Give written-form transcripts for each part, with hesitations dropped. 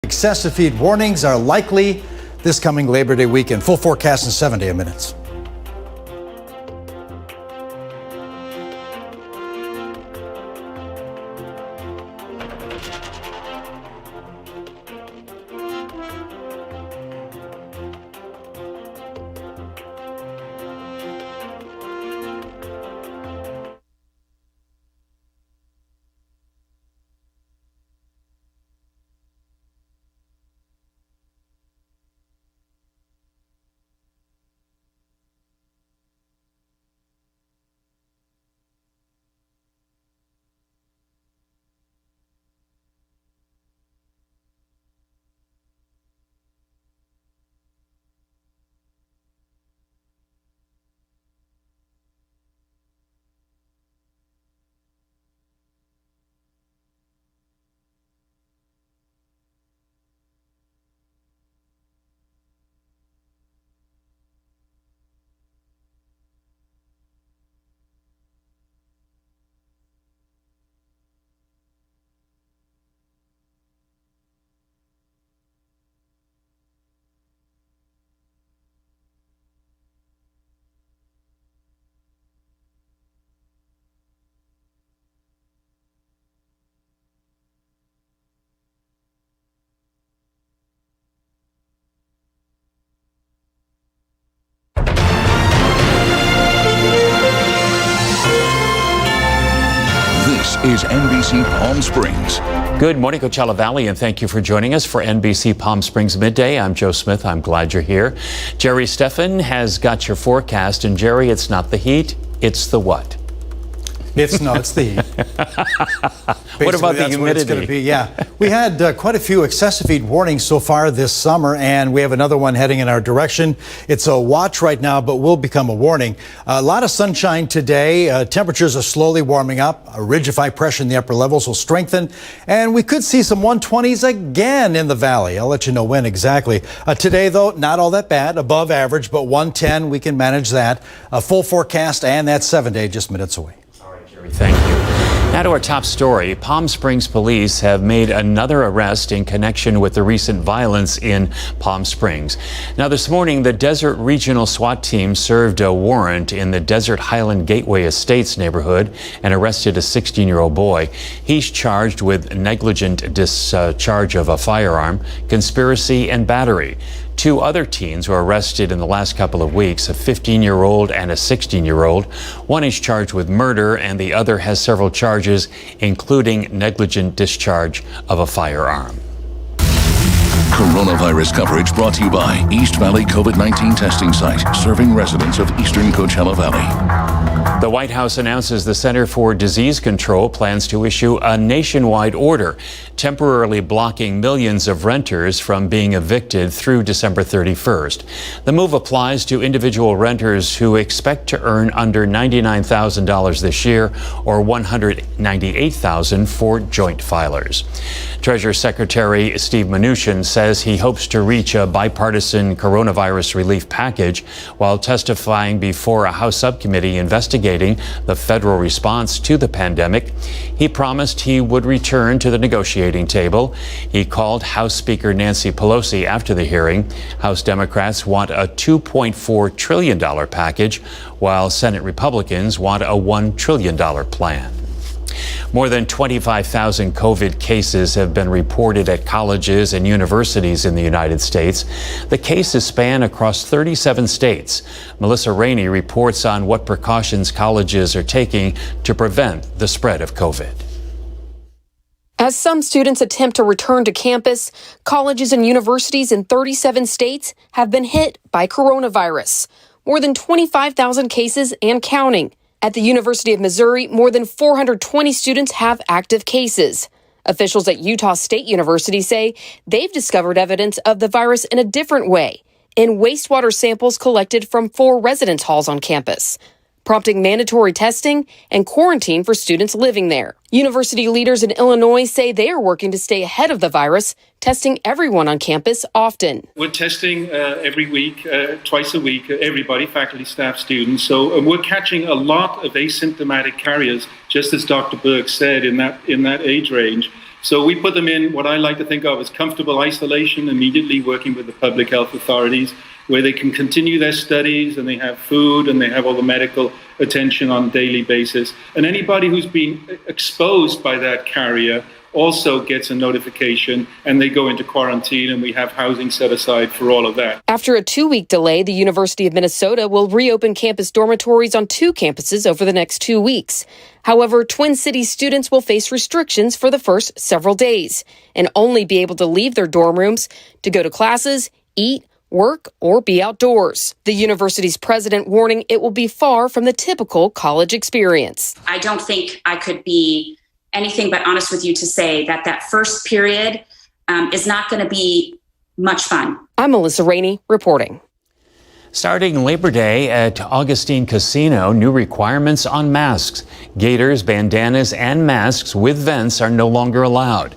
Excessive heat warnings are likely this coming Labor Day weekend. Full forecast in 7 minutes. Is NBC Palm Springs. Good morning, Coachella Valley, and thank you for joining us for NBC Palm Springs Midday. I'm Joe Smith. I'm glad you're here. Jerry Steffen has got your forecast, and Jerry, it's not the heat, it's the what? It's the heat. What about the humidity? What it's going to be. Yeah, we had quite a few excessive heat warnings so far this summer, and we have another one heading in our direction. It's a watch right now, but will become a warning. A lot of sunshine today. Temperatures are slowly warming up. A ridge of high pressure in the upper levels will strengthen, and we could see some 120s again in the valley. I'll let you know when exactly. Today, though, not all that bad. Above average, but 110, we can manage that. A full forecast, and that 7 day just minutes away. Thank you. Now to our top story. Palm Springs police have made another arrest in connection with the recent violence in Palm Springs. Now this morning, the Desert Regional SWAT team served a warrant in the Desert Highland Gateway Estates neighborhood and arrested a 16-year-old boy. He's charged with negligent discharge of a firearm, conspiracy, and battery. Two other teens were arrested in the last couple of weeks, a 15-year-old and a 16-year-old. One is charged with murder and the other has several charges, including negligent discharge of a firearm. Coronavirus coverage brought to you by East Valley COVID-19 testing site, serving residents of eastern Coachella Valley. The White House announces the Center for Disease Control plans to issue a nationwide order temporarily blocking millions of renters from being evicted through December 31st. The move applies to individual renters who expect to earn under $99,000 this year or $198,000 for joint filers. Treasury Secretary Steve Mnuchin says he hopes to reach a bipartisan coronavirus relief package while testifying before a House subcommittee investigating the federal response to the pandemic. He promised he would return to the negotiating table. He called House Speaker Nancy Pelosi after the hearing. House Democrats want a $2.4 trillion package, while Senate Republicans want a $1 trillion plan. More than 25,000 COVID cases have been reported at colleges and universities in the United States. The cases span across 37 states. Melissa Rainey reports on what precautions colleges are taking to prevent the spread of COVID. As some students attempt to return to campus, colleges and universities in 37 states have been hit by coronavirus. More than 25,000 cases and counting. At the University of Missouri, more than 420 students have active cases. Officials at Utah State University say they've discovered evidence of the virus in a different way, in wastewater samples collected from 4 residence halls on campus, prompting mandatory testing and quarantine for students living there. University leaders in Illinois say they are working to stay ahead of the virus, testing everyone on campus often. We're testing every week, twice a week, everybody, faculty, staff, students. So we're catching a lot of asymptomatic carriers, just as Dr. Burke said, in that age range. So we put them in what I like to think of as comfortable isolation, immediately working with the public health authorities, where they can continue their studies and they have food and they have all the medical attention on a daily basis. And anybody who's been exposed by that carrier also gets a notification and they go into quarantine, and we have housing set aside for all of that. After a 2-week delay, the University of Minnesota will reopen campus dormitories on 2 campuses over the next 2 weeks. However, Twin Cities students will face restrictions for the first several days and only be able to leave their dorm rooms to go to classes, eat, work, or be outdoors. The university's president warning it will be far from the typical college experience. I don't think I could be anything but honest with you to say that that first period is not going to be much fun. I'm Melissa Rainey reporting. Starting Labor Day at Augustine Casino, new requirements on masks. Gaiters, bandanas, and masks with vents are no longer allowed.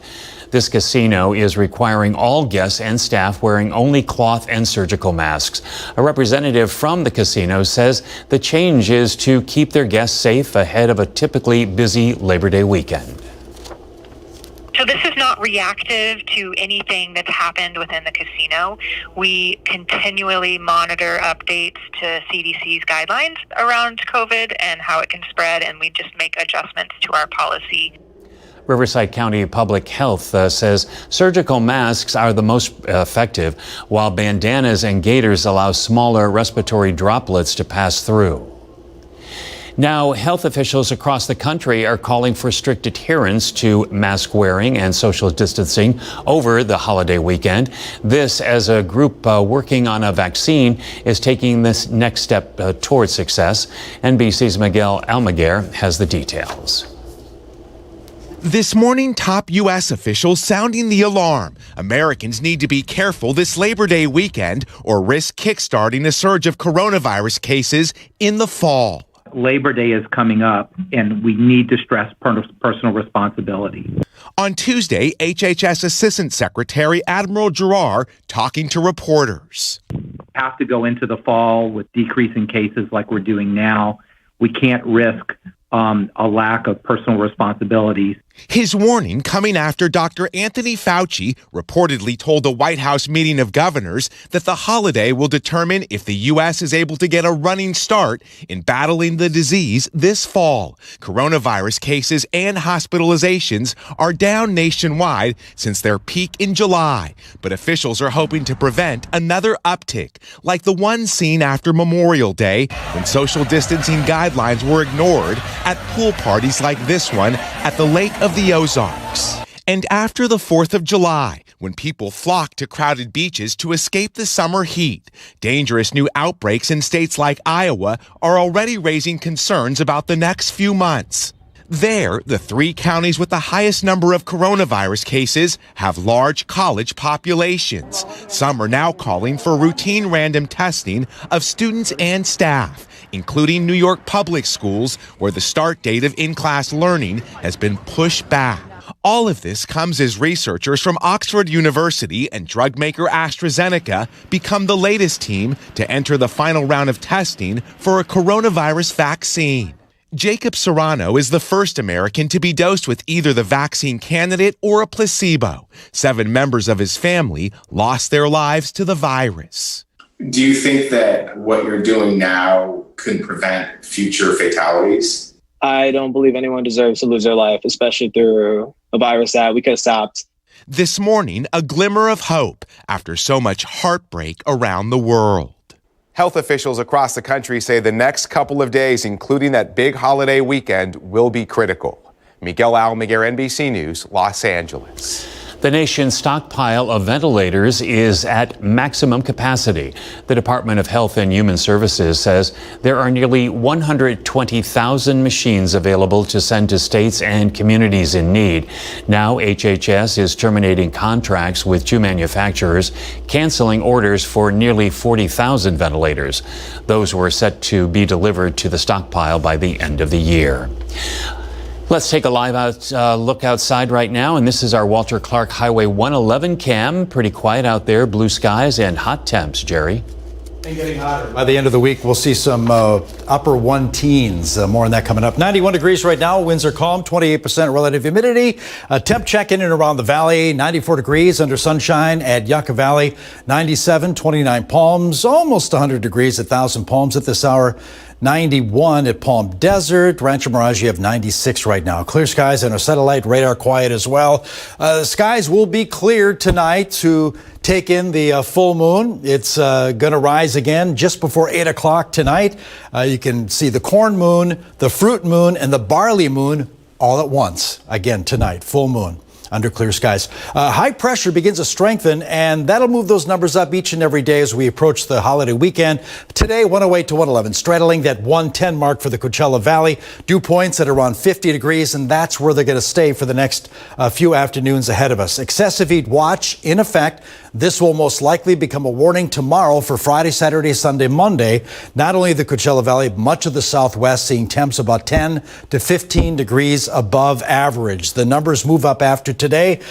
This casino is requiring all guests and staff wearing only cloth and surgical masks. A representative from the casino says the change is to keep their guests safe ahead of a typically busy Labor Day weekend. So this is not reactive to anything that's happened within the casino. We continually monitor updates to CDC's guidelines around COVID and how it can spread, and we just make adjustments to our policy. Riverside County Public Health says surgical masks are the most effective, while bandanas and gaiters allow smaller respiratory droplets to pass through. Now, health officials across the country are calling for strict adherence to mask wearing and social distancing over the holiday weekend. This, as a group working on a vaccine, is taking this next step towards success. NBC's Miguel Almaguer has the details. This morning, top U.S. officials sounding the alarm. Americans need to be careful this Labor Day weekend or risk kickstarting a surge of coronavirus cases in the fall. Labor Day is coming up, and we need to stress personal responsibility. On Tuesday, HHS Assistant Secretary Admiral Giroir talking to reporters. Have to go into the fall with decreasing cases like we're doing now. We can't risk a lack of personal responsibilities. His warning coming after Dr. Anthony Fauci reportedly told the White House meeting of governors that the holiday will determine if the U.S. is able to get a running start in battling the disease this fall. Coronavirus cases and hospitalizations are down nationwide since their peak in July, but officials are hoping to prevent another uptick, like the one seen after Memorial Day when social distancing guidelines were ignored at pool parties like this one at the Lake of the Ozarks. And after the 4th of July, when people flock to crowded beaches to escape the summer heat, dangerous new outbreaks in states like Iowa are already raising concerns about the next few months. There, the 3 counties with the highest number of coronavirus cases have large college populations. Some are now calling for routine random testing of students and staff, including New York public schools, where the start date of in-class learning has been pushed back. All of this comes as researchers from Oxford University and drug maker AstraZeneca become the latest team to enter the final round of testing for a coronavirus vaccine. Jacob Serrano is the first American to be dosed with either the vaccine candidate or a placebo. 7 members of his family lost their lives to the virus. Do you think that what you're doing now can prevent future fatalities? I don't believe anyone deserves to lose their life, especially through a virus that we could have stopped. This morning, a glimmer of hope after so much heartbreak around the world. Health officials across the country say the next couple of days, including that big holiday weekend, will be critical. Miguel Almaguer, NBC News, Los Angeles. The nation's stockpile of ventilators is at maximum capacity. The Department of Health and Human Services says there are nearly 120,000 machines available to send to states and communities in need. Now, HHS is terminating contracts with 2 manufacturers, canceling orders for nearly 40,000 ventilators. Those were set to be delivered to the stockpile by the end of the year. Let's take a live look outside right now, and this is our Walter Clark Highway 111 cam. Pretty quiet out there, blue skies and hot temps, Jerry. And getting hotter. By the end of the week, we'll see some upper one teens. More on that coming up. 91 degrees right now. Winds are calm. 28% relative humidity. Temp check in and around the valley. 94 degrees under sunshine at Yucca Valley. 97, 29 Palms. Almost 100 degrees at Thousand Palms at this hour. 91 at Palm Desert. Rancho Mirage, you have 96 right now. Clear skies and our satellite radar quiet as well. Skies will be clear tonight to take in the full moon. It's going to rise again just before 8 o'clock tonight. You can see the corn moon, the fruit moon, and the barley moon all at once. Again tonight, full moon under clear skies. High pressure begins to strengthen, and that'll move those numbers up each and every day as we approach the holiday weekend. Today, 108 to 111, straddling that 110 mark for the Coachella Valley. Dew points at around 50 degrees, and that's where they're going to stay for the next few afternoons ahead of us. Excessive heat watch in effect. This will most likely become a warning tomorrow for Friday, Saturday, Sunday, Monday. Not only the Coachella Valley, much of the Southwest seeing temps about 10 to 15 degrees above average. The numbers move up after today.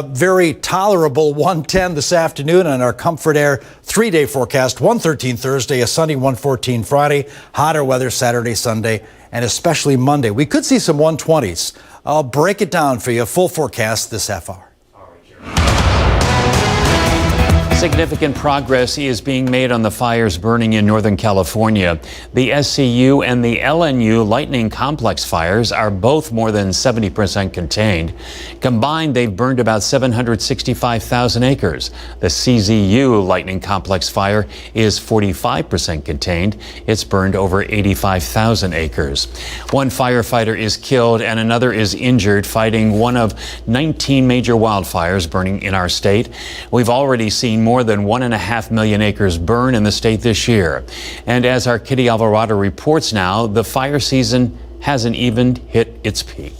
Very tolerable 110 this afternoon on our Comfort Air 3-day forecast. 113 Thursday, a sunny 114 Friday. Hotter weather Saturday, Sunday, and especially Monday. We could see some 120s. I'll break it down for you. Full forecast this half hour. Significant progress is being made on the fires burning in Northern California. The SCU and the LNU lightning complex fires are both more than 70% contained. Combined, they've burned about 765,000 acres. The CZU lightning complex fire is 45% contained. It's burned over 85,000 acres. One firefighter is killed and another is injured fighting one of 19 major wildfires burning in our state. We've already seen more than 1.5 million acres burn in the state this year. And as our Kitty Alvarado reports now, the fire season hasn't even hit its peak.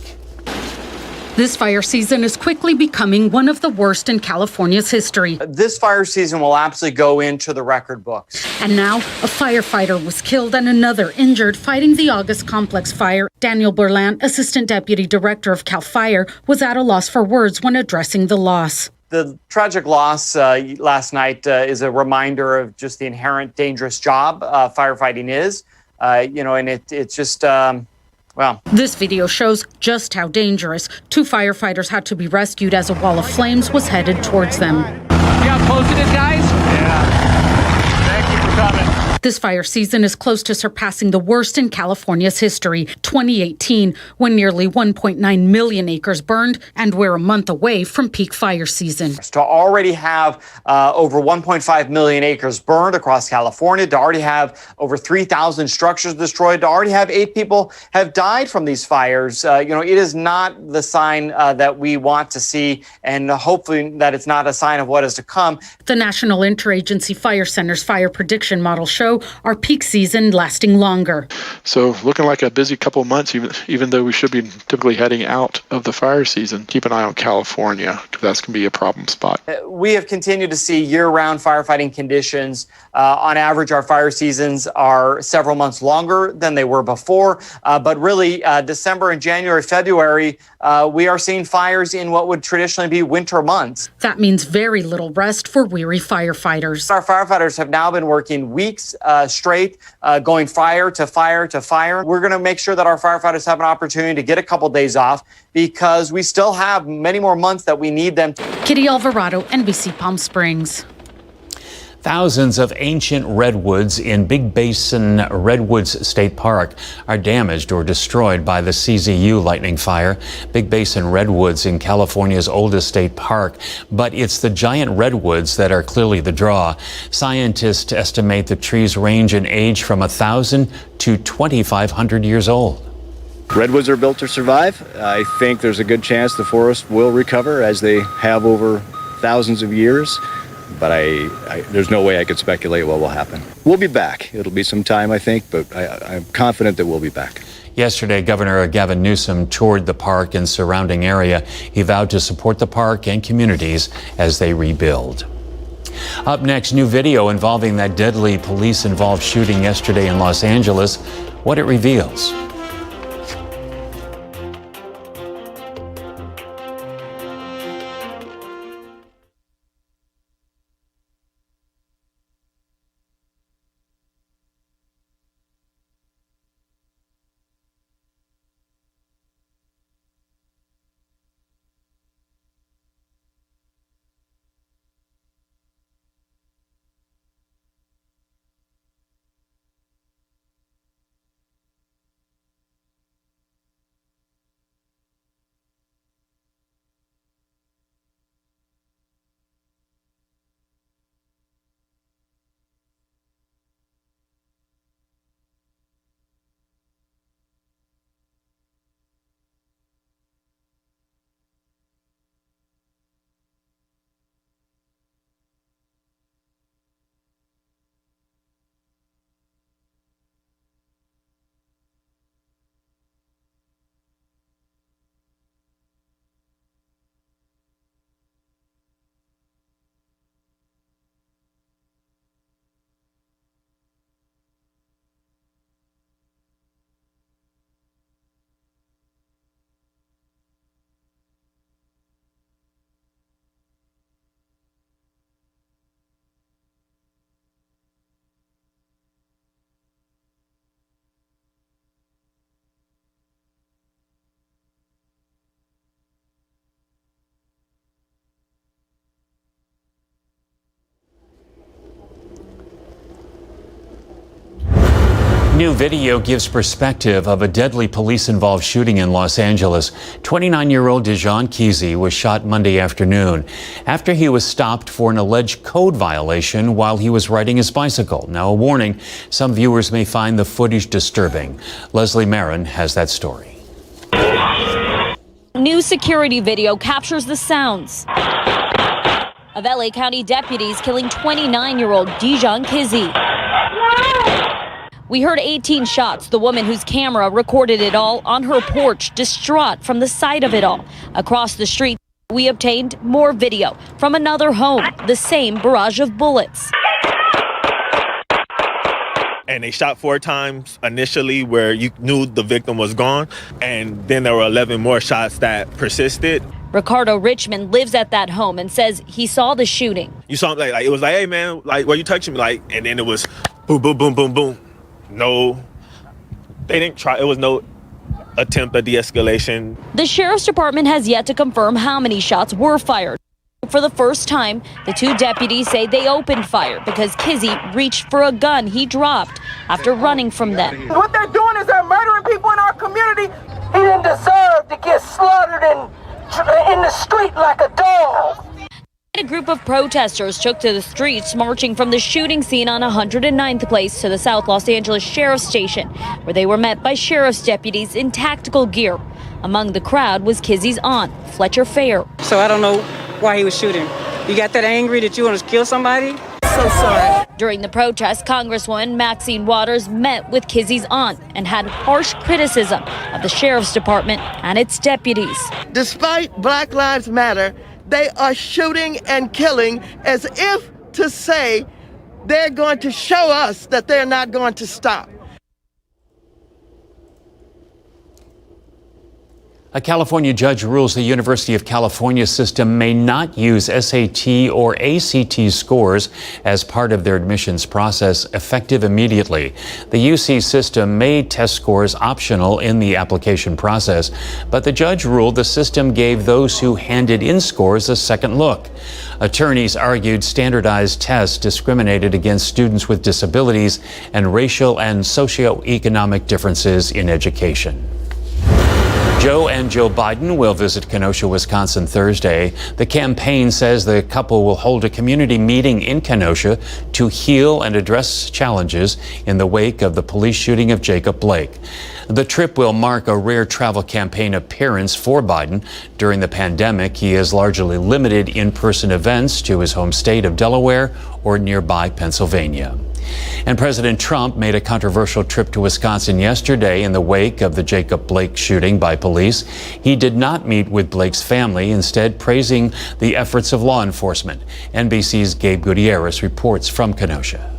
This fire season is quickly becoming one of the worst in California's history. This fire season will absolutely go into the record books. And now a firefighter was killed and another injured fighting the August complex fire. Daniel Berlant, Assistant Deputy Director of CAL FIRE, was at a loss for words when addressing the loss. The tragic loss last night is a reminder of just the inherent dangerous job firefighting is, and it's just, well. This video shows just how dangerous. 2 firefighters had to be rescued as a wall of flames was headed towards them. See how close it is, guys? Yeah. Thank you for coming. This fire season is close to surpassing the worst in California's history, 2018, when nearly 1.9 million acres burned, and we're a month away from peak fire season. To already have over 1.5 million acres burned across California, to already have over 3,000 structures destroyed, to already have 8 people have died from these fires, it is not the sign that we want to see, and hopefully that it's not a sign of what is to come. The National Interagency Fire Center's fire prediction model show our peak season lasting longer. So looking like a busy couple of months, even though we should be typically heading out of the fire season. Keep an eye on California, because that's going to be a problem spot. We have continued to see year-round firefighting conditions. On average, our fire seasons are several months longer than they were before. But really, December and January, February, we are seeing fires in what would traditionally be winter months. That means very little rest for weary firefighters. Our firefighters have now been working weeks straight, going fire to fire to fire. We're going to make sure that our firefighters have an opportunity to get a couple days off because we still have many more months that we need them. Kitty Alvarado, NBC Palm Springs. Thousands of ancient redwoods in Big Basin Redwoods State Park are damaged or destroyed by the CZU lightning fire. Big Basin Redwoods in California's oldest state park, but it's the giant redwoods that are clearly the draw. Scientists estimate the trees range in age from 1,000 to 2,500 years old. Redwoods are built to survive. I think there's a good chance the forest will recover as they have over thousands of years. But there's no way I could speculate what will happen. We'll be back. It'll be some time, I think, but I'm confident that we'll be back. Yesterday, Governor Gavin Newsom toured the park and surrounding area. He vowed to support the park and communities as they rebuild. Up next, new video involving that deadly police-involved shooting yesterday in Los Angeles. What it reveals. New video gives perspective of a deadly police-involved shooting in Los Angeles. 29-year-old Dijon Kesey was shot Monday afternoon after he was stopped for an alleged code violation while he was riding his bicycle. Now, a warning, some viewers may find the footage disturbing. Leslie Marin has that story. New security video captures the sounds of LA County deputies killing 29-year-old Dijon Kesey. We heard 18 shots. The woman whose camera recorded it all on her porch, distraught from the sight of it all. Across the street, we obtained more video from another home, the same barrage of bullets. And they shot 4 times initially where you knew the victim was gone. And then there were 11 more shots that persisted. Ricardo Richmond lives at that home and says he saw the shooting. You saw like it was like, hey man, like why you touching me? Like, and then it was boom, boom, boom, boom, boom. No, they didn't try. It was no attempt at de-escalation. The sheriff's department has yet to confirm how many shots were fired. For the first time, the 2 deputies say they opened fire because Kesey reached for a gun he dropped after running from them. What they're doing is they're murdering people in our community. He didn't deserve to get slaughtered in the street like a dog. A group of protesters took to the streets, marching from the shooting scene on 109th Place to the South Los Angeles Sheriff's Station, where they were met by sheriff's deputies in tactical gear. Among the crowd was Kesey's aunt, Fletcher Fair. So I don't know why he was shooting. You got that angry that you want to kill somebody? So sorry. During the protest, Congresswoman Maxine Waters met with Kesey's aunt and had harsh criticism of the sheriff's department and its deputies. Despite Black Lives Matter, they are shooting and killing as if to say they're going to show us that they're not going to stop. A California judge rules the University of California system may not use SAT or ACT scores as part of their admissions process effective immediately. The UC system made test scores optional in the application process, but the judge ruled the system gave those who handed in scores a second look. Attorneys argued standardized tests discriminated against students with disabilities and racial and socioeconomic differences in education. Joe and Joe Biden will visit Kenosha, Wisconsin Thursday. The campaign says the couple will hold a community meeting in Kenosha to heal and address challenges in the wake of the police shooting of Jacob Blake. The trip will mark a rare travel campaign appearance for Biden. During the pandemic, he has largely limited in-person events to his home state of Delaware or nearby Pennsylvania. And President Trump made a controversial trip to Wisconsin yesterday in the wake of the Jacob Blake shooting by police. He did not meet with Blake's family, instead praising the efforts of law enforcement. NBC's Gabe Gutierrez reports from Kenosha.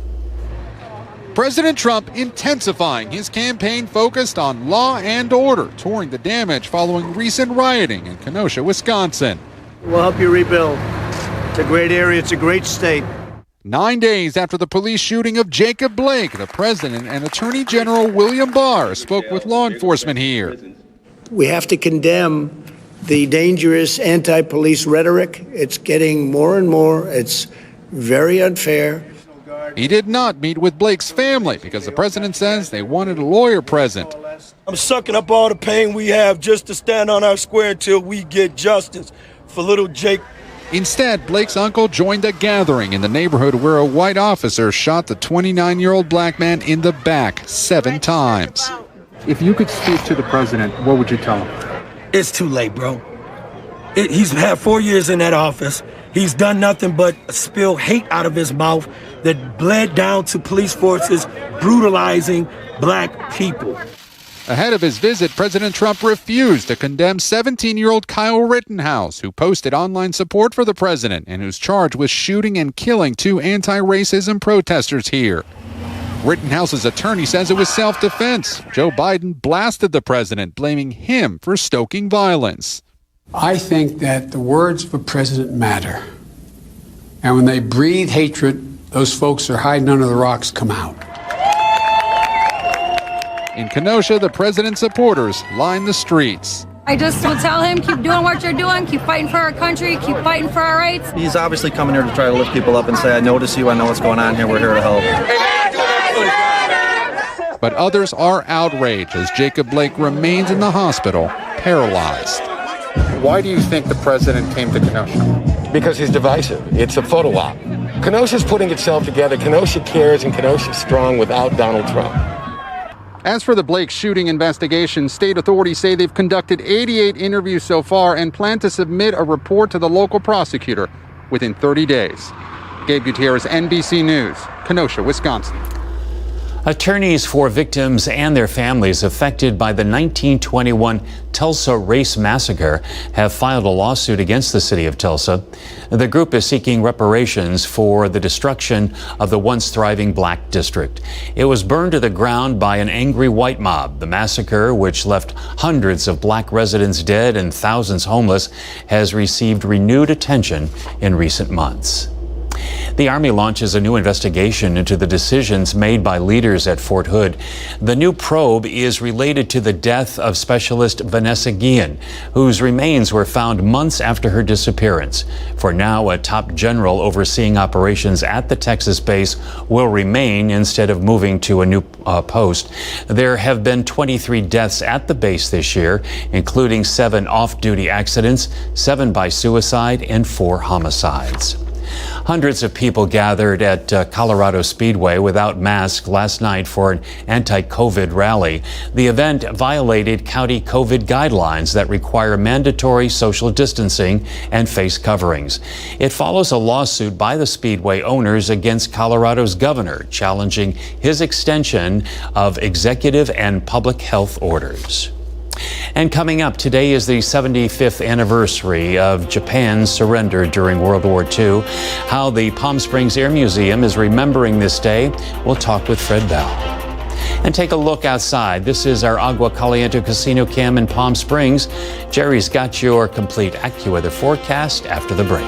President Trump intensifying his campaign focused on law and order, touring the damage following recent rioting in Kenosha, Wisconsin. We'll help you rebuild. It's a great area. It's a great state. 9 days after the police shooting of Jacob Blake, the president and Attorney General William Barr spoke with law enforcement here. We have to condemn the dangerous anti-police rhetoric. It's getting more and more. It's very unfair. He did not meet with Blake's family because the president says they wanted a lawyer present. I'm sucking up all the pain we have just to stand on our square until we get justice for little Jake. Instead, Blake's uncle joined a gathering in the neighborhood where a white officer shot the 29-year-old black man in the back 7 times. If you could speak to the president, what would you tell him? It's too late, bro. He's had 4 years in that office. He's done nothing but spill hate out of his mouth that bled down to police forces brutalizing black people. Ahead of his visit, President Trump refused to condemn 17-year-old Kyle Rittenhouse, who posted online support for the president and who's charged with shooting and killing 2 anti-racism protesters here. Rittenhouse's attorney says it was self-defense. Joe Biden blasted the president, blaming him for stoking violence. I think that the words of a president matter. And when they breathe hatred, those folks are hiding under the rocks come out. In Kenosha, the president's supporters lined the streets. I just will tell him, keep doing what you're doing, keep fighting for our country, keep fighting for our rights. He's obviously coming here to try to lift people up and say, I notice you, I know what's going on here, we're here to help. but others are outraged as Jacob Blake remains in the hospital, paralyzed. Why do you think the president came to Kenosha? Because he's divisive. It's a photo op. Kenosha's putting itself together. Kenosha cares, and Kenosha's strong without Donald Trump. As for the Blake shooting investigation, state authorities say they've conducted 88 interviews so far and plan to submit a report to the local prosecutor within 30 days. Gabe Gutierrez, NBC News, Kenosha, Wisconsin. Attorneys for victims and their families affected by the 1921 Tulsa Race Massacre have filed a lawsuit against the city of Tulsa. The group is seeking reparations for the destruction of the once thriving black district. It was burned to the ground by an angry white mob. The massacre, which left hundreds of black residents dead and thousands homeless, has received renewed attention in recent months. The Army launches a new investigation into the decisions made by leaders at Fort Hood. The new probe is related to the death of Specialist Vanessa Guillen, whose remains were found months after her disappearance. For now, a top general overseeing operations at the Texas base will remain instead of moving to a new post. There have been 23 deaths at the base this year, including 7 off-duty accidents, 7 by suicide, and 4 homicides. Hundreds of people gathered at Colorado Speedway without masks last night for an anti-COVID rally. The event violated county COVID guidelines that require mandatory social distancing and face coverings. It follows a lawsuit by the Speedway owners against Colorado's governor, challenging his extension of executive and public health orders. And coming up, today is the 75th anniversary of Japan's surrender during World War II. How the Palm Springs Air Museum is remembering this day. We'll talk with Fred Bell. And take a look outside. This is our Agua Caliente Casino Cam in Palm Springs. Jerry's got your complete AccuWeather forecast after the break.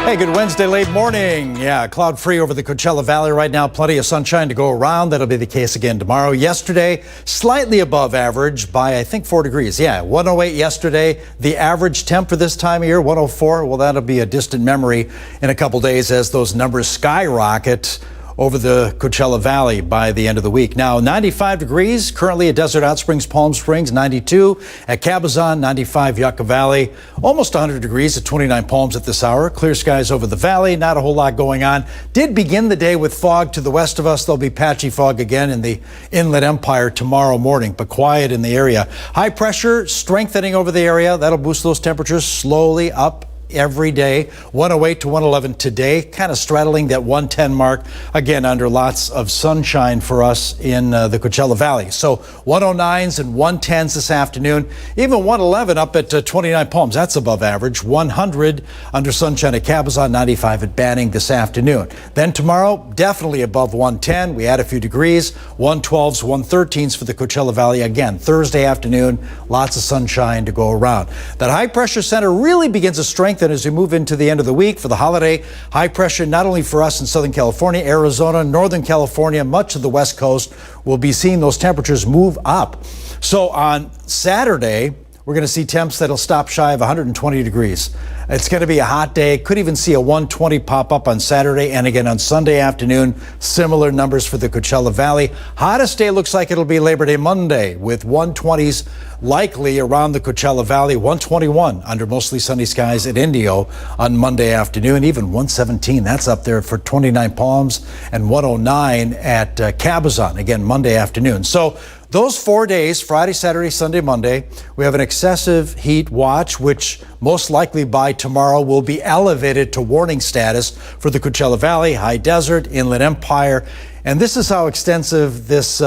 Hey, good Wednesday late morning. Yeah, cloud free over the Coachella Valley right now. Plenty of sunshine to go around. That'll be the case again tomorrow. Yesterday, slightly above average by, I think, 4 degrees. Yeah, 108 yesterday. The average temp for this time of year, 104. Well, that'll be a distant memory in a couple days as those numbers skyrocket over the Coachella Valley by the end of the week. Now, 95 degrees currently at Desert Hot Springs, Palm Springs, 92 at Cabazon, 95 Yucca Valley, almost 100 degrees at 29 Palms at this hour. Clear skies over the valley, not a whole lot going on. Did begin the day with fog to the west of us. There'll be patchy fog again in the Inland Empire tomorrow morning, but quiet in the area. High pressure strengthening over the area. That'll boost those temperatures slowly up every day. 108 to 111 today, kind of straddling that 110 mark, again under lots of sunshine for us in the Coachella Valley. So 109s and 110s this afternoon, even 111 up at 29 Palms. That's above average. 100 under sunshine at Cabazon, 95 at Banning this afternoon. Then tomorrow, definitely above 110. We add a few degrees, 112s, 113s for the Coachella Valley. Again, Thursday afternoon, lots of sunshine to go around. That high pressure center really begins to strengthen strengthen as we move into the end of the week for the holiday. High pressure not only for us in Southern California, Arizona, Northern California, much of the West Coast will be seeing those temperatures move up. So on Saturday, we're going to see temps that'll stop shy of 120 degrees. It's going to be a hot day. Could even see a 120 pop up on Saturday and again on Sunday afternoon. Similar numbers for the Coachella Valley. Hottest day looks like it'll be Labor Day Monday with 120s likely around the Coachella Valley. 121 under mostly sunny skies at Indio on Monday afternoon. Even 117, that's up there for 29 Palms, and 109 at Cabazon, again Monday afternoon. So those 4 days, Friday, Saturday, Sunday, Monday, we have an excessive heat watch, which most likely by tomorrow will be elevated to warning status for the Coachella Valley, High Desert, Inland Empire. And this is how extensive this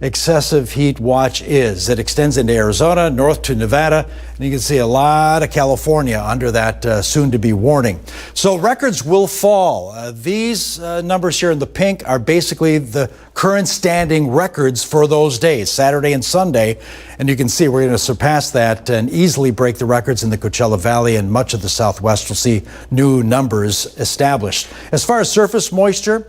excessive heat watch is. It extends into Arizona, north to Nevada, and you can see a lot of California under that soon-to-be warning. So records will fall. These numbers here in the pink are basically the current standing records for those days, Saturday and Sunday, and you can see we're going to surpass that and easily break the records in the Coachella Valley, and much of the Southwest will see new numbers established. As far as surface moisture,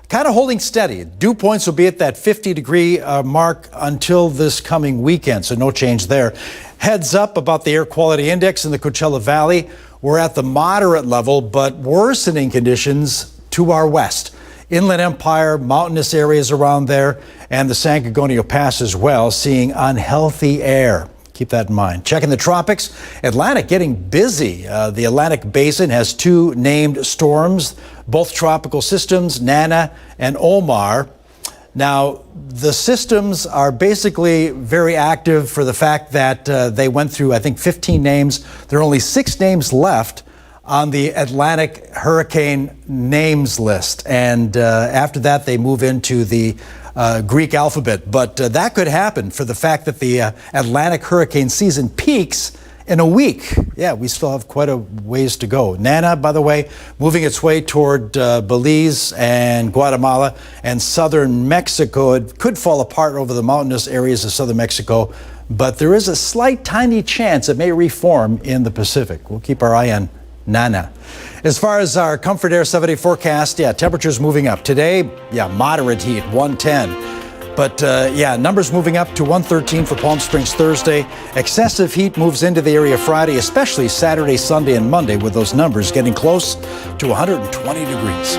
kind of holding steady. Dew points will be at that 50-degree mark until this coming weekend, so no change there. Heads up about the air quality index in the Coachella Valley. We're at the moderate level, but worsening conditions to our west. Inland Empire, mountainous areas around there, and the San Gorgonio Pass as well, seeing unhealthy air. Keep that in mind. Checking the tropics, Atlantic getting busy. The Atlantic Basin has two named storms, both tropical systems, Nana and Omar. Now, the systems are basically very active for the fact that they went through, I think, 15 names. There are only 6 names left on the Atlantic hurricane names list. And after that, they move into the Greek alphabet. But that could happen for the fact that the Atlantic hurricane season peaks in a week. Yeah, we still have quite a ways to go. Nana, by the way, moving its way toward Belize and Guatemala and southern Mexico. It could fall apart over the mountainous areas of southern Mexico, but there is a slight, tiny chance it may reform in the Pacific. We'll keep our eye on Nana. As far as our Comfort Air 7-day forecast, temperatures moving up. Today, moderate heat, 110. But numbers moving up to 113 for Palm Springs Thursday. Excessive heat moves into the area Friday, especially Saturday, Sunday, and Monday, with those numbers getting close to 120 degrees.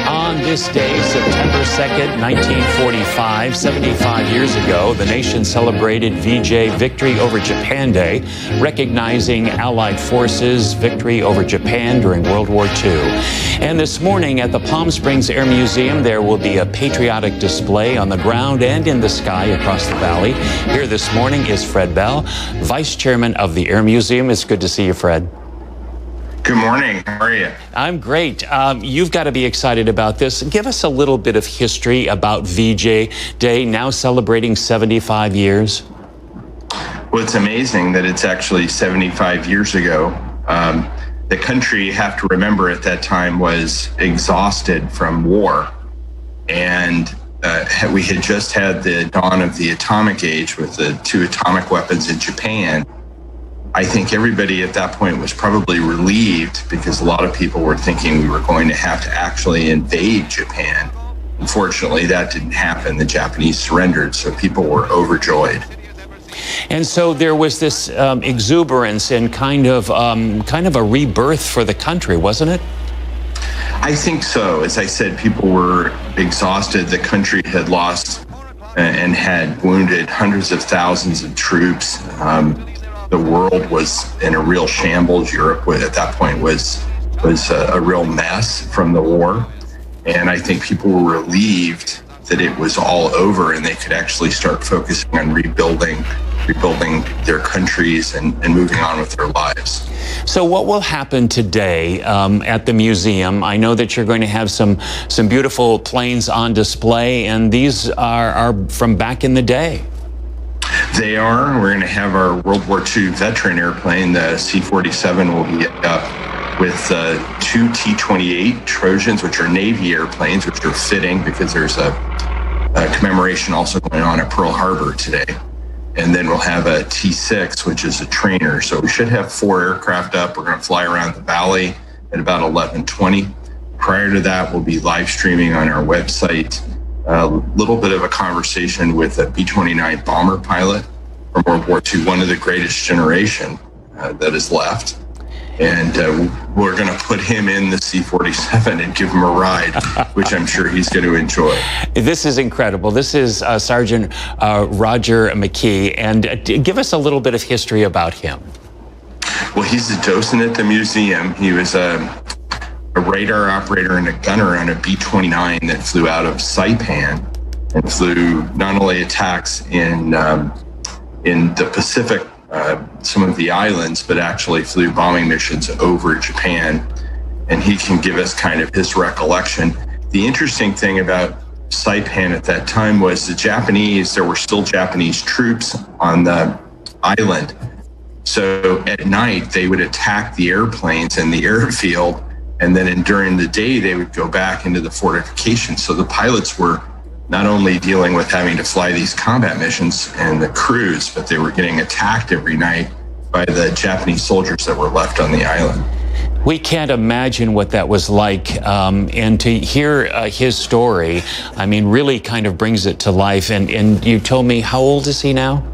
On this day, September 2nd, 1945, 75 years ago, the nation celebrated VJ Victory over Japan Day, recognizing Allied forces' victory over Japan during World War II. And this morning at the Palm Springs Air Museum, there will be a patriotic display on the ground and in the sky across the valley. Here this morning is Fred Bell, Vice Chairman of the Air Museum. It's good to see you, Fred. Good morning. How are you? I'm great. You've got to be excited about this. Give us a little bit of history about VJ Day, now celebrating 75 years. Well, it's amazing that it's actually 75 years ago. The country, you have to remember, at that time was exhausted from war. And we had just had the dawn of the atomic age with the 2 atomic weapons in Japan. I think everybody at that point was probably relieved because a lot of people were thinking we were going to have to actually invade Japan. Unfortunately, that didn't happen. The Japanese surrendered, so people were overjoyed. And so there was this exuberance and kind of a rebirth for the country, wasn't it? I think so. As I said, people were exhausted. The country had lost and had wounded hundreds of thousands of troops. The world was in a real shambles. Europe at that point was a real mess from the war. And I think people were relieved that it was all over and they could actually start focusing on rebuilding their countries and moving on with their lives. So what will happen today at the museum? I know that you're going to have some beautiful planes on display, and these are from back in the day. They are. We're going to have our World War II veteran airplane, the C-47, will be up with 2 T-28 Trojans, which are Navy airplanes, which are fitting because there's a commemoration also going on at Pearl Harbor today. And then we'll have a T-6, which is a trainer. So we should have 4 aircraft up. We're going to fly around the valley at about 11:20. Prior to that, we'll be live streaming on our website a little bit of a conversation with a B-29 bomber pilot from World War II, one of the greatest generation that is left. And we're going to put him in the C-47 and give him a ride, which I'm sure he's going to enjoy. This is incredible. This is Sergeant Roger McKee. And give us a little bit of history about him. Well, he's a docent at the museum. He was a radar operator and a gunner on a B-29 that flew out of Saipan and flew not only attacks in the Pacific, some of the islands, but actually flew bombing missions over Japan. And he can give us kind of his recollection. The interesting thing about Saipan at that time was there were still Japanese troops on the island. So at night, they would attack the airplanes in the airfield. And then during the day, they would go back into the fortifications. So the pilots were not only dealing with having to fly these combat missions and the crews, but they were getting attacked every night by the Japanese soldiers that were left on the island. We can't imagine what that was like. And to hear his story, I mean, really kind of brings it to life. And you told me, how old is he now?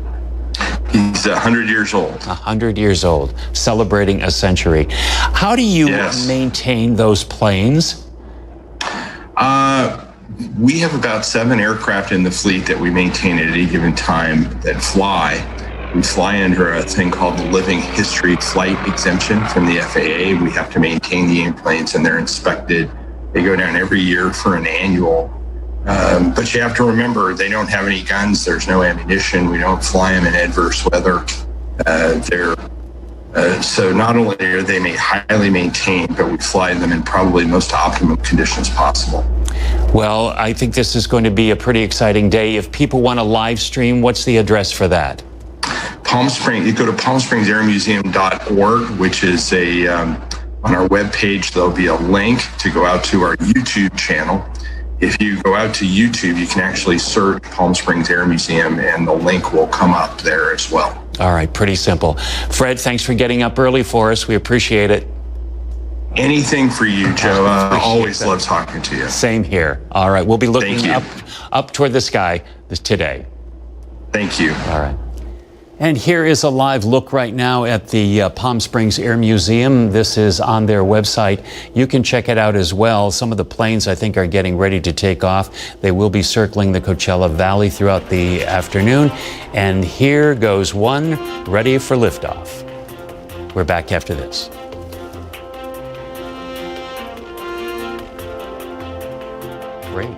He's 100 years old. 100 years old, celebrating a century. How do you maintain those planes? We have about 7 aircraft in the fleet that we maintain at any given time that fly. We fly under a thing called the Living History Flight Exemption from the FAA. We have to maintain the airplanes and they're inspected. They go down every year for an annual. But you have to remember, they don't have any guns. There's no ammunition. We don't fly them in adverse weather. So not only are they highly maintained, but we fly them in probably most optimum conditions possible. Well, I think this is going to be a pretty exciting day. If people want to live stream, what's the address for that? Palm Springs, you go to palmspringsairmuseum.org, which is on our webpage, there'll be a link to go out to our YouTube channel. If you go out to YouTube, you can actually search Palm Springs Air Museum and the link will come up there as well. All right, pretty simple. Fred, thanks for getting up early for us. We appreciate it. Anything for you, Joe. Always love talking to you. Same here. All right, we'll be looking up toward the sky today. Thank you. All right. And here is a live look right now at the Palm Springs Air Museum. This is on their website. You can check it out as well. Some of the planes, I think, are getting ready to take off. They will be circling the Coachella Valley throughout the afternoon. And here goes one ready for liftoff. We're back after this. Great.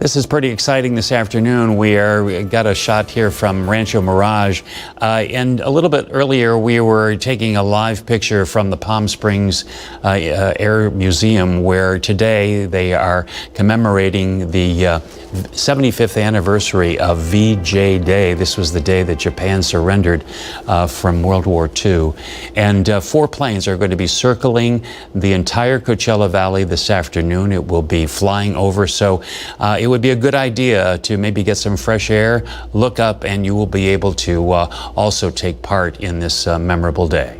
This is pretty exciting this afternoon. We got a shot here from Rancho Mirage. And a little bit earlier, we were taking a live picture from the Palm Springs Air Museum, where today they are commemorating the 75th anniversary of VJ Day. This was the day that Japan surrendered from World War II. And 4 planes are going to be circling the entire Coachella Valley this afternoon. It will be flying over. So it would be a good idea to maybe get some fresh air, look up, and you will be able to also take part in this memorable day.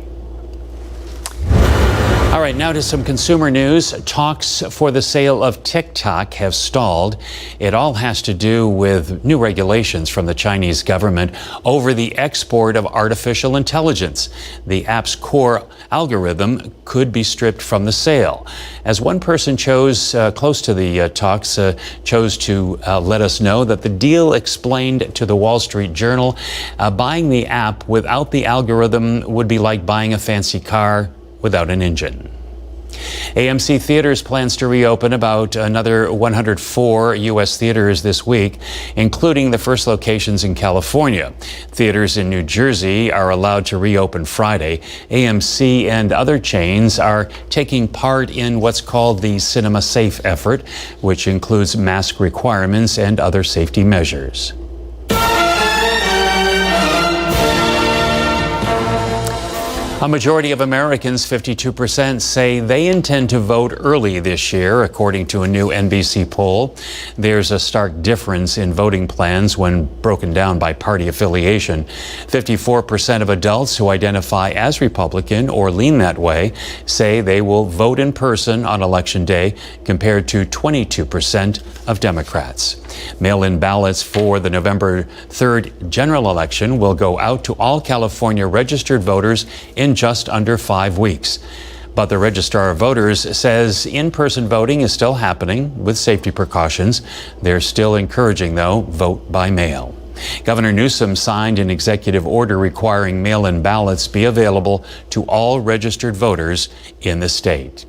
All right, now to some consumer news. Talks for the sale of TikTok have stalled. It all has to do with new regulations from the Chinese government over the export of artificial intelligence. The app's core algorithm could be stripped from the sale. As one person close to the talks chose to let us know that the deal explained to the Wall Street Journal, buying the app without the algorithm would be like buying a fancy car without an engine. AMC Theaters plans to reopen about another 104 U.S. theaters this week, including the first locations in California. Theaters in New Jersey are allowed to reopen Friday. AMC and other chains are taking part in what's called the Cinema Safe effort, which includes mask requirements and other safety measures. A majority of Americans, 52%, say they intend to vote early this year, according to a new NBC poll. There's a stark difference in voting plans when broken down by party affiliation. 54% of adults who identify as Republican or lean that way say they will vote in person on Election Day, compared to 22% of Democrats. Mail-in ballots for the November 3rd general election will go out to all California registered voters in just under 5 weeks. But the Registrar of Voters says in-person voting is still happening with safety precautions. They're still encouraging, though, vote by mail. Governor Newsom signed an executive order requiring mail-in ballots be available to all registered voters in the state.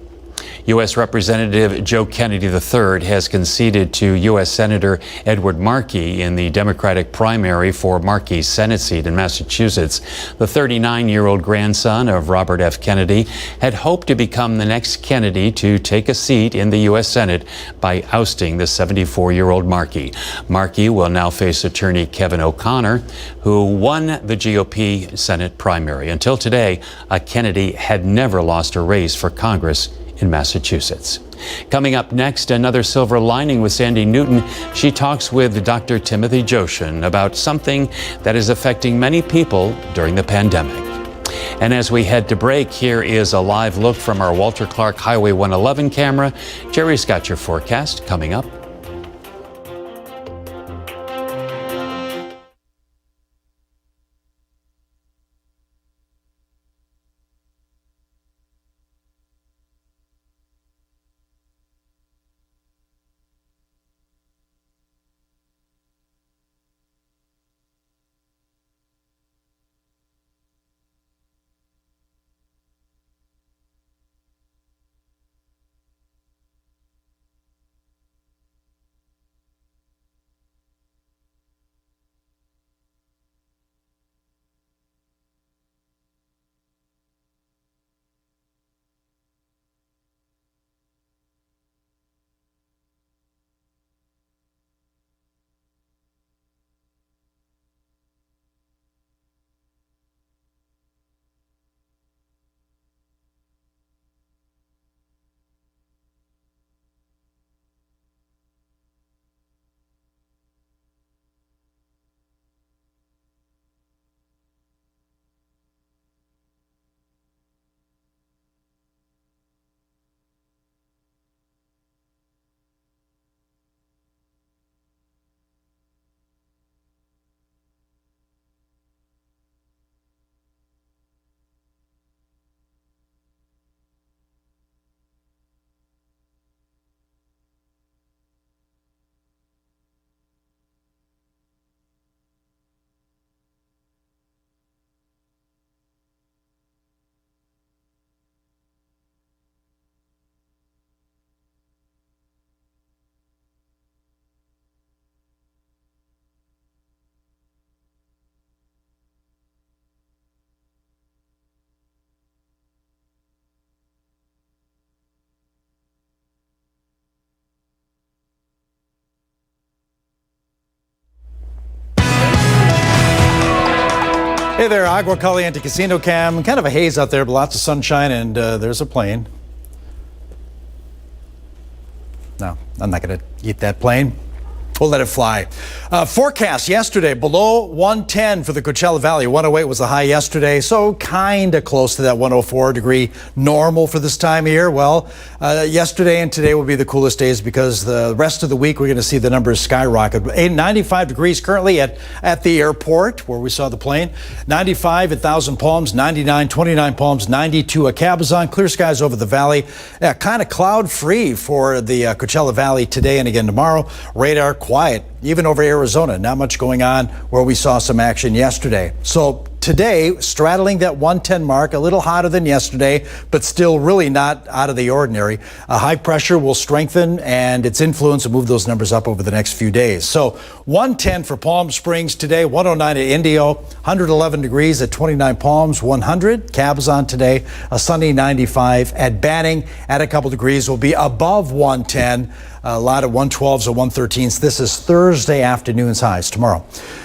U.S. Representative Joe Kennedy III has conceded to U.S. Senator Edward Markey in the Democratic primary for Markey's Senate seat in Massachusetts. The 39-year-old grandson of Robert F. Kennedy had hoped to become the next Kennedy to take a seat in the U.S. Senate by ousting the 74-year-old Markey. Markey will now face attorney Kevin O'Connor, who won the GOP Senate primary. Until today, a Kennedy had never lost a race for Congress in Massachusetts. Coming up next, another silver lining with Sandy Newton. She talks with Dr. Timothy Joshin about something that is affecting many people during the pandemic. And as we head to break, here is a live look from our Walter Clark Highway 111 camera. Jerry's got your forecast coming up. Hey there, Agua Caliente Casino Cam. Kind of a haze out there, but lots of sunshine, and there's a plane. No, I'm not going to eat that plane. We'll let it fly. Forecast yesterday, below 110 for the Coachella Valley. 108 was the high yesterday, so kind of close to that 104 degree normal for this time of year. Well, yesterday and today will be the coolest days because the rest of the week we're going to see the numbers skyrocket. 95 degrees currently at the airport where we saw the plane. 95 at Thousand Palms, 99, 29 Palms, 92 at Cabazon. Clear skies over the valley. Kind of cloud free for the Coachella Valley today and again tomorrow. Radar quiet, even over Arizona. Not much going on where we saw some action yesterday. So today, straddling that 110 mark, a little hotter than yesterday, but still really not out of the ordinary. A high pressure will strengthen and its influence will move those numbers up over the next few days. So 110 for Palm Springs today, 109 at Indio, 111 degrees at 29 Palms, 100 Cabazon today, a sunny 95 at Banning. At a couple degrees will be above 110. A lot of 112s or 113s. This is Thursday afternoon's highs tomorrow.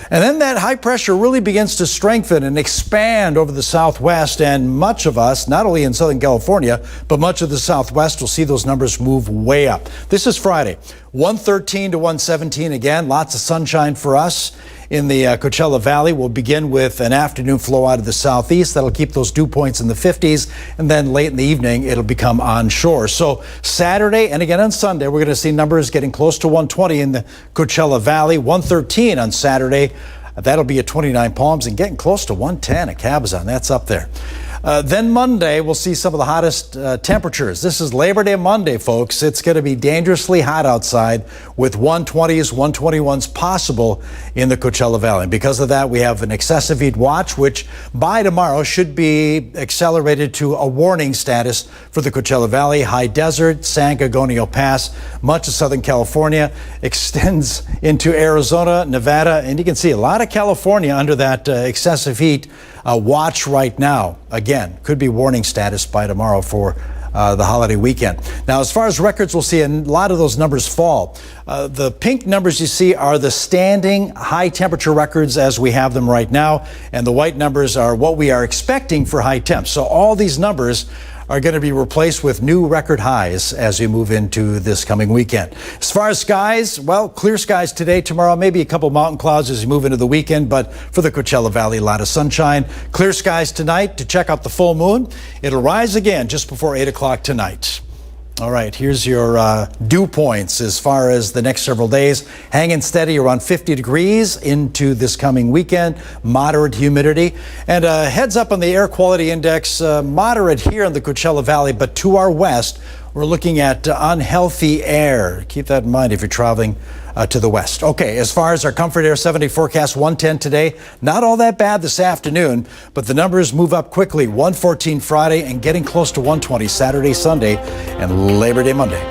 And then that high pressure really begins to strengthen and expand over the southwest, and much of us, not only in Southern California, but much of the southwest will see those numbers move way up. This is Friday, 113 to 117 again. Lots of sunshine for us in the Coachella Valley. We'll begin with an afternoon flow out of the southeast. That'll keep those dew points in the 50s. And then late in the evening, it'll become onshore. So Saturday and again on Sunday, we're going to see numbers getting close to 120 in the Coachella Valley, 113 on Saturday. That'll be at 29 Palms and getting close to 110 at Cabazon. That's up there. Then Monday, we'll see some of the hottest temperatures. This is Labor Day Monday, folks. It's going to be dangerously hot outside with 120s, 121s possible in the Coachella Valley. And because of that, we have an excessive heat watch, which by tomorrow should be accelerated to a warning status for the Coachella Valley, High Desert, San Gorgonio Pass, much of Southern California, extends into Arizona, Nevada, and you can see a lot of California under that excessive heat watch right now. Again, could be warning status by tomorrow for the holiday weekend. Now, as far as records, we'll see a lot of those numbers fall. The pink numbers you see are the standing high temperature records as we have them right now, and the white numbers are what we are expecting for high temps. So all these numbers are going to be replaced with new record highs as we move into this coming weekend. As far as skies, well, clear skies today, tomorrow, maybe a couple mountain clouds as we move into the weekend, but for the Coachella Valley, a lot of sunshine. Clear skies tonight to check out the full moon. It'll rise again just before 8 o'clock tonight. All right, here's your dew points as far as the next several days. Hanging steady around 50 degrees into this coming weekend. Moderate humidity. And heads up on the air quality index, moderate here in the Coachella Valley, but to our west, we're looking at unhealthy air. Keep that in mind if you're traveling to the west. Okay, as far as our Comfort Air 7-day forecast, 110 today. Not all that bad this afternoon, but the numbers move up quickly. 114 Friday and getting close to 120 Saturday, Sunday, and Labor Day Monday.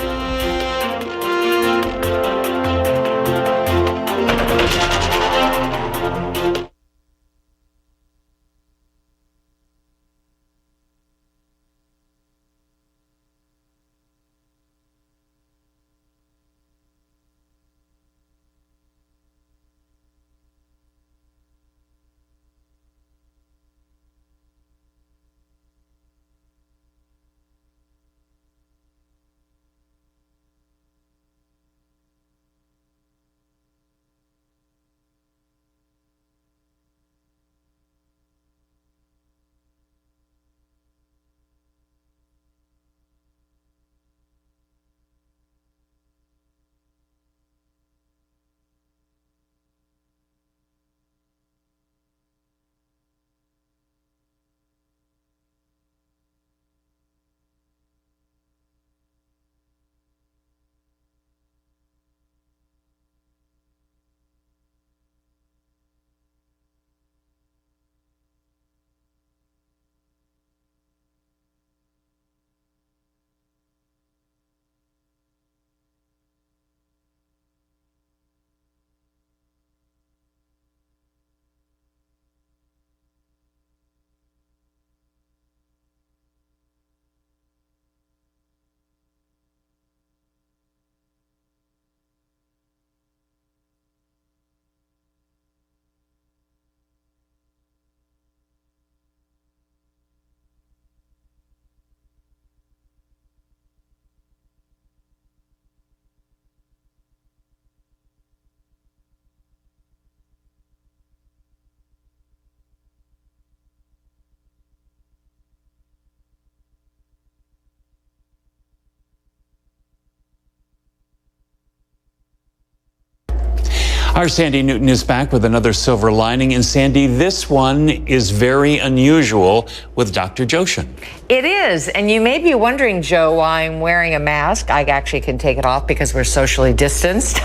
Our Sandy Newton is back with another silver lining. And Sandy, this one is very unusual with Dr. Joshin. It is. And you may be wondering, Joe, why I'm wearing a mask. I actually can take it off because we're socially distanced.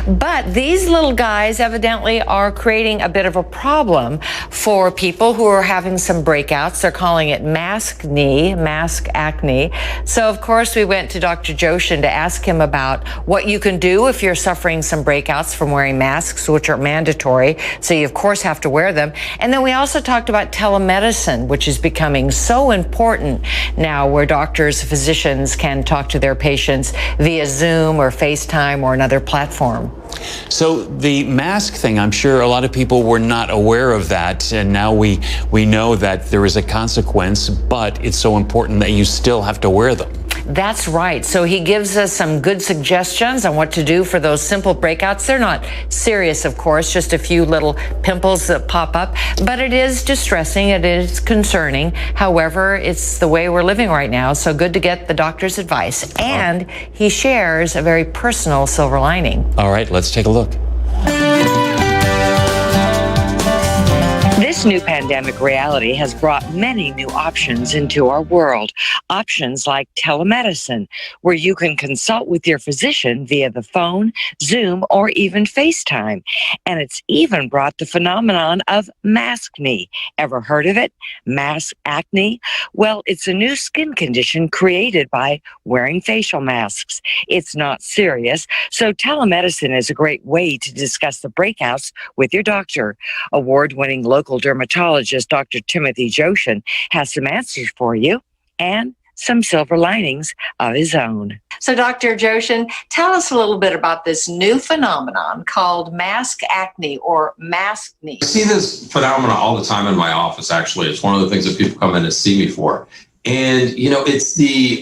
But these little guys evidently are creating a bit of a problem for people who are having some breakouts. They're calling it mask acne. So, of course, we went to Dr. Joshin to ask him about what you can do if you're suffering some breakouts from wearing masks, which are mandatory. So you, of course, have to wear them. And then we also talked about telemedicine, which is becoming so important now, where doctors, physicians can talk to their patients via Zoom or FaceTime or another platform. So the mask thing, I'm sure a lot of people were not aware of that. And now we know that there is a consequence, but it's so important that you still have to wear them. That's right. So he gives us some good suggestions on what to do for those simple breakouts. They're not serious, of course, just a few little pimples that pop up, but it is distressing. It is concerning. However, it's the way we're living right now. So good to get the doctor's advice. And he shares a very personal silver lining. All right, let's take a look. This new pandemic reality has brought many new options into our world. Options like telemedicine, where you can consult with your physician via the phone, Zoom, or even FaceTime. And it's even brought the phenomenon of maskne. Ever heard of it? Mask acne? Well, it's a new skin condition created by wearing facial masks. It's not serious, so telemedicine is a great way to discuss the breakouts with your doctor. Award-winning local dermatologist Dr. Timothy Joshin has some answers for you and some silver linings of his own. So, Dr. Joshin, tell us a little bit about this new phenomenon called mask acne or maskne. I see this phenomenon all the time in my office, actually. It's one of the things that people come in to see me for. And, it's the,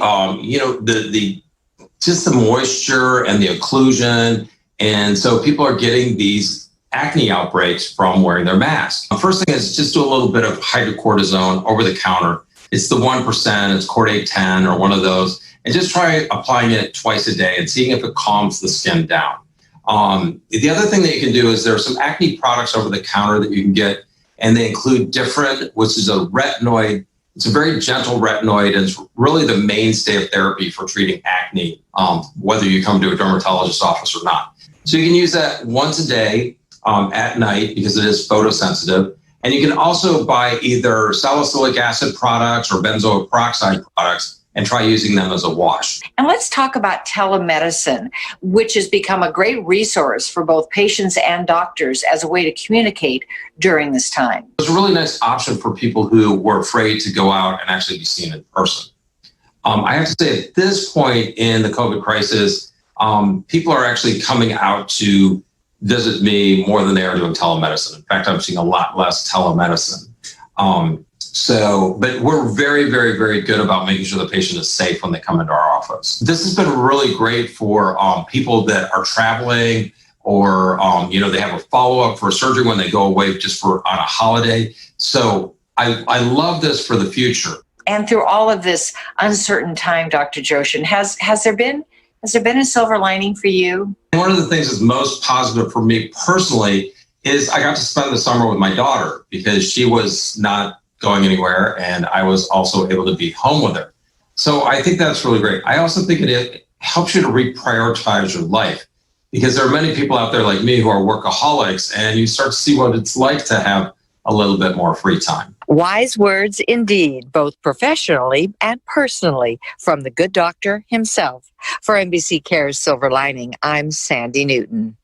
just the moisture and the occlusion. And so people are getting these acne outbreaks from wearing their mask. The first thing is just do a little bit of hydrocortisone over the counter. It's the 1%, it's Corday 10 or one of those, and just try applying it twice a day and seeing if it calms the skin down. The other thing that you can do is there are some acne products over the counter that you can get, and they include Different, which is a retinoid. It's a very gentle retinoid, and it's really the mainstay of therapy for treating acne, whether you come to a dermatologist's office or not. So you can use that once a day at night because it is photosensitive. And you can also buy either salicylic acid products or benzoyl peroxide products and try using them as a wash. And let's talk about telemedicine, which has become a great resource for both patients and doctors as a way to communicate during this time. It's a really nice option for people who were afraid to go out and actually be seen in person. I have to say, at this point in the COVID crisis, people are actually coming out to visit me more than they are doing telemedicine. In fact, I'm seeing a lot less telemedicine. But we're very, very, very good about making sure the patient is safe when they come into our office. This has been really great for people that are traveling or, they have a follow-up for surgery when they go away just on a holiday. So I love this for the future. And through all of this uncertain time, Dr. Joshin, has there been a silver lining for you? One of the things that's most positive for me personally is I got to spend the summer with my daughter because she was not going anywhere and I was also able to be home with her. So I think that's really great. I also think it helps you to reprioritize your life because there are many people out there like me who are workaholics and you start to see what it's like to have a little bit more free time. Wise words indeed, both professionally and personally, from the good doctor himself. For NBC Cares Silver Lining, I'm Sandy Newton.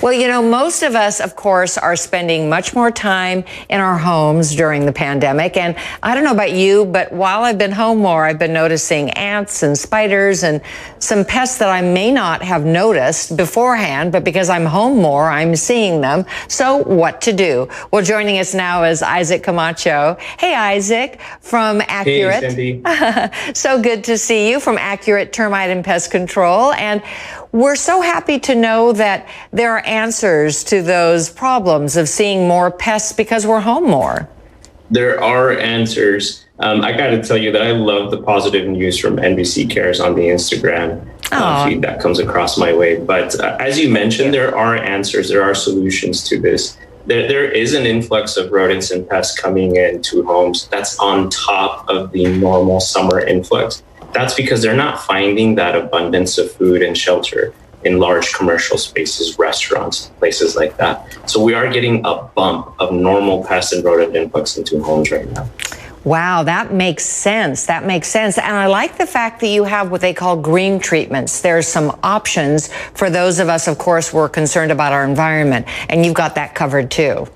Well, you know, most of us, of course, are spending much more time in our homes during the pandemic. And I don't know about you, but while I've been home more, I've been noticing ants and spiders and some pests that I may not have noticed beforehand, but because I'm home more, I'm seeing them. So what to do? Well, joining us now is Isaac Camacho. Hey, Isaac, from Accurate. Hey, Cindy. So good to see you from Accurate Termite and Pest Control. And we're so happy to know that there are answers to those problems of seeing more pests because we're home more. There are answers. I got to tell you that I love the positive news from NBC Cares on the Instagram feed that comes across my way. But as you mentioned, there are answers. There are solutions to this. There is an influx of rodents and pests coming into homes. That's on top of the normal summer influx. That's because they're not finding that abundance of food and shelter in large commercial spaces, restaurants, places like that. So we are getting a bump of normal pest and rodent influx into homes right now. Wow, that makes sense. That makes sense. And I like the fact that you have what they call green treatments. There's some options for those of us, of course, who are concerned about our environment. And you've got that covered too.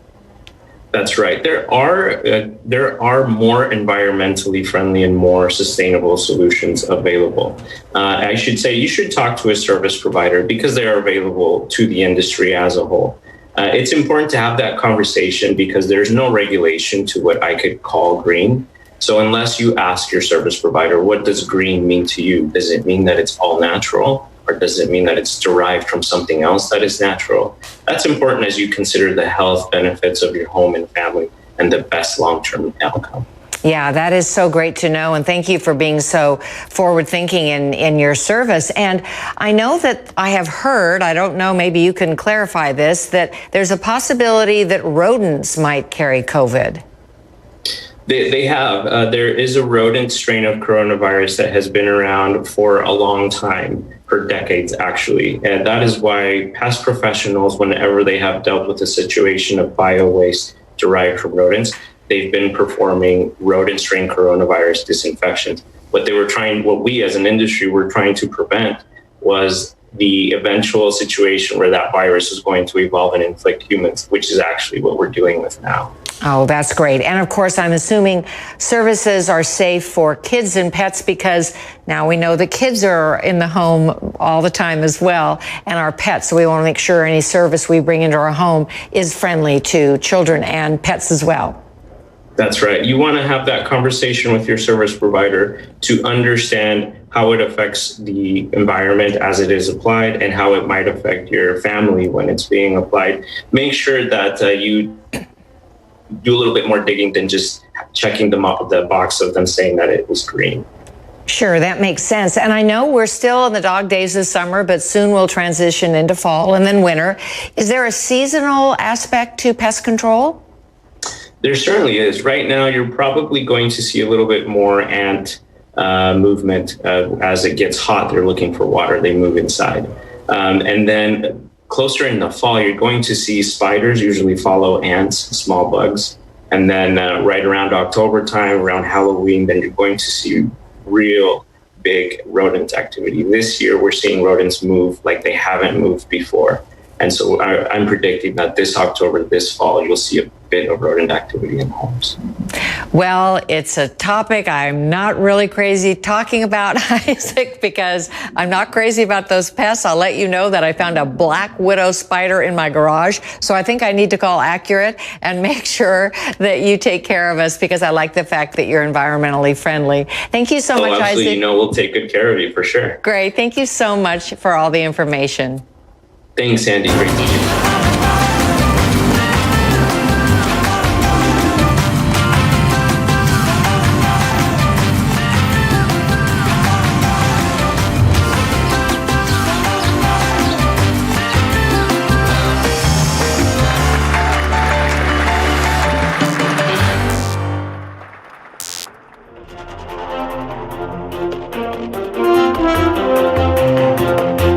That's right. There are more environmentally friendly and more sustainable solutions available. I should say you should talk to a service provider because they are available to the industry as a whole. It's important to have that conversation because there's no regulation to what I could call green. So unless you ask your service provider, what does green mean to you? Does it mean that it's all natural? Or does it mean that it's derived from something else that is natural? That's important as you consider the health benefits of your home and family and the best long-term outcome. Yeah, that is so great to know. And thank you for being so forward thinking in your service. And I know that I have heard, I don't know, maybe you can clarify this, that there's a possibility that rodents might carry COVID. They have. There is a rodent strain of coronavirus that has been around for a long time, for decades actually. And that is why pest professionals, whenever they have dealt with a situation of bio-waste derived from rodents, they've been performing rodent strain coronavirus disinfections. What we as an industry were trying to prevent was the eventual situation where that virus is going to evolve and inflict humans, which is actually what we're dealing with now. Oh, that's great. And of course, I'm assuming services are safe for kids and pets because now we know the kids are in the home all the time as well, and our pets. So we want to make sure any service we bring into our home is friendly to children and pets as well. That's right. You want to have that conversation with your service provider to understand how it affects the environment as it is applied and how it might affect your family when it's being applied. Make sure that you do a little bit more digging than just checking the box of them saying that it was green. Sure, that makes sense. And I know we're still in the dog days this summer, but soon we'll transition into fall and then winter. Is there a seasonal aspect to pest control? There certainly is. Right now, you're probably going to see a little bit more ant movement as it gets hot. They're looking for water. They move inside. And then closer in the fall, you're going to see spiders usually follow ants, small bugs. And then right around October time, around Halloween, then you're going to see real big rodent activity. This year, we're seeing rodents move like they haven't moved before. And so I'm predicting that this October, this fall, you'll see a bit of rodent activity in homes. Well, it's a topic I'm not really crazy talking about, Isaac, because I'm not crazy about those pests. I'll let you know that I found a black widow spider in my garage. So I think I need to call Accurate and make sure that you take care of us because I like the fact that you're environmentally friendly. Thank you so much, absolutely. Isaac. We'll take good care of you for sure. Great. Thank you so much for all the information. Thanks, Andy. Great to meet you.